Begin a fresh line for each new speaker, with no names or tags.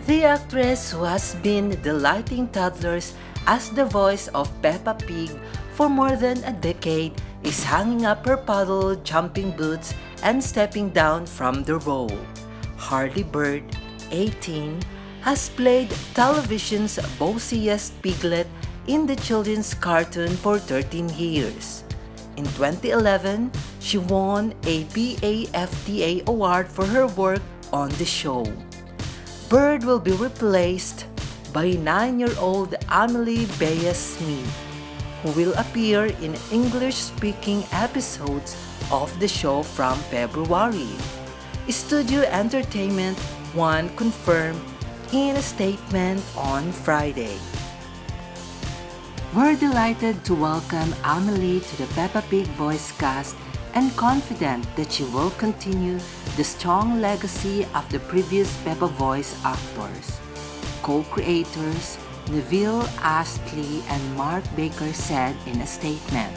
The actress who has been delighting toddlers as the voice of Peppa Pig for more than a decade is hanging up her paddle jumping boots and stepping down from the role. Harley Bird, 18, has played television's bossiest piglet in the children's cartoon for 13 years. In 2011, she won a BAFTA award for her work on the show. Bird will be replaced by 9-year-old Amelie Smith, who will appear in English-speaking episodes of the show from February. Studio Entertainment One confirmed in a statement on Friday. We're delighted to welcome Amelie to the Peppa Pig voice cast and confident that she will continue the strong legacy of the previous Peppa voice actors. Co-creators Neville Astley and Mark Baker said in a statement.